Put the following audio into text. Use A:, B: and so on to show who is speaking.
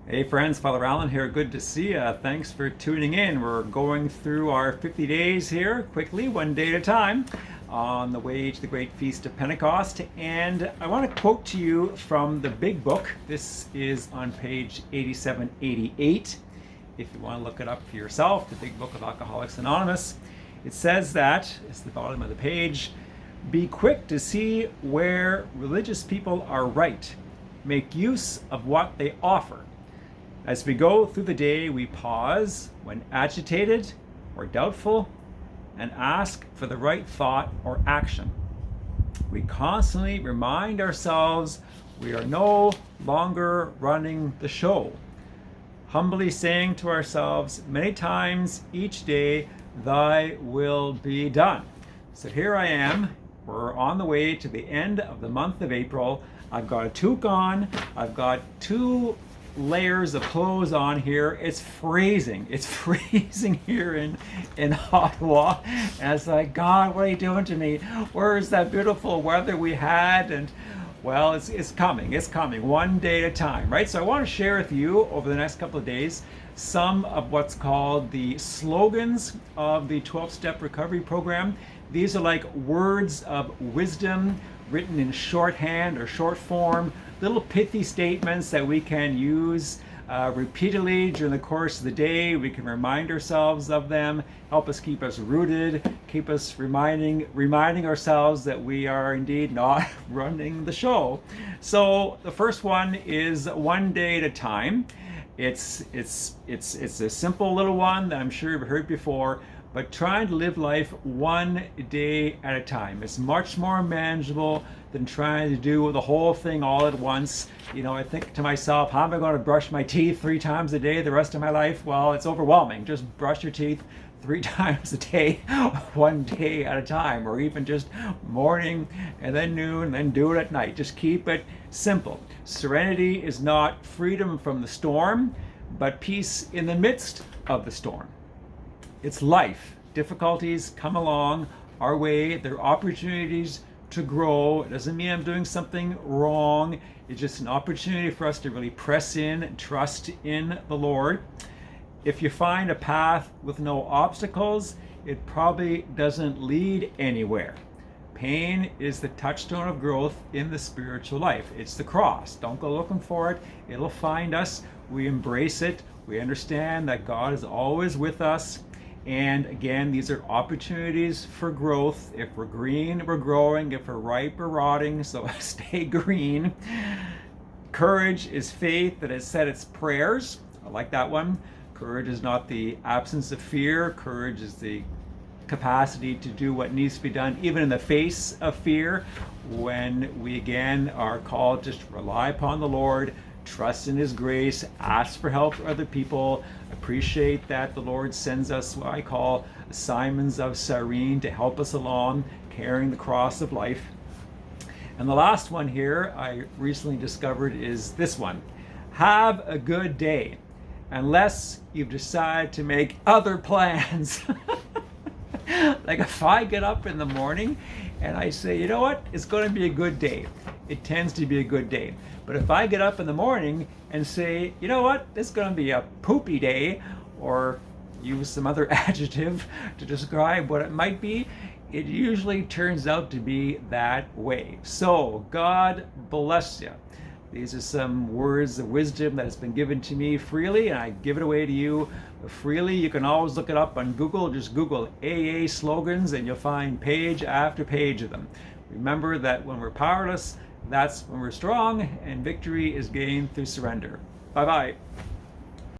A: Hey friends, Father Allen here. Good to see you. Thanks for tuning in. We're going through our 50 days here quickly, one day at a time, on the way to the great feast of Pentecost. And I want to quote to you from the big book. This is on page 8788. If you want to look it up for yourself, the big book of Alcoholics Anonymous. It says that, it's the bottom of the page, be quick to see where religious people are right. Make use of what they offer. As we go through the day, we pause when agitated or doubtful and ask for the right thought or action. We constantly remind ourselves we are no longer running the show, humbly saying to ourselves many times each day, "Thy will be done." So here I am. We're on the way to the end of the month of April. I've got a toque on. I've got two layers of clothes on here. It's freezing. It's freezing here in Ottawa. And it's like, God, what are you doing to me? Where's that beautiful weather we had? And well, it's coming. It's coming one day at a time, right? So I want to share with you over the next couple of days some of what's called the slogans of the 12-step recovery program. These are like words of wisdom written in shorthand or short form, little pithy statements that we can use repeatedly during the course of the day. We can remind ourselves of them, help us keep us rooted, keep us reminding ourselves that we are indeed not running the show. So the first one is one day at a time. It's a simple little one that I'm sure you've heard before, but trying to live life one day at a time. It's much more manageable than trying to do the whole thing all at once. You know, I think to myself, how am I going to brush my teeth 3 times a day the rest of my life? Well, it's overwhelming. Just brush your teeth 3 times a day, one day at a time, or even just morning and then noon, and then do it at night. Just keep it simple. Serenity is not freedom from the storm, but peace in the midst of the storm. It's life. Difficulties come along our way. There are opportunities to grow. It doesn't mean I'm doing something wrong. It's just an opportunity for us to really press in and trust in the Lord. If you find a path with no obstacles, it probably doesn't lead anywhere. Pain is the touchstone of growth in the spiritual life. It's the cross. Don't go looking for it. It'll find us. We embrace it. We understand that God is always with us. And again, these are opportunities for growth. If we're green, we're growing. If we're ripe, we're rotting. So stay green. Courage is faith that has said its prayers. I like that one. Courage is not the absence of fear. Courage is the capacity to do what needs to be done, even in the face of fear, when we again are called just to rely upon the Lord, trust in His grace, ask for help for other people, appreciate that the Lord sends us what I call Simons of Cyrene to help us along, carrying the cross of life. And the last one here I recently discovered is this one. Have a good day, unless you've decided to make other plans. Like if I get up in the morning and I say, you know what, it's going to be a good day, it tends to be a good day. But if I get up in the morning and say, you know what, it's going to be a poopy day, or use some other adjective to describe what it might be, it usually turns out to be that way. So God bless you. These are some words of wisdom that has been given to me freely, and I give it away to you freely. You can always look it up on Google. Just Google AA slogans and you'll find page after page of them. Remember that when we're powerless, that's when we're strong, and victory is gained through surrender. Bye-bye.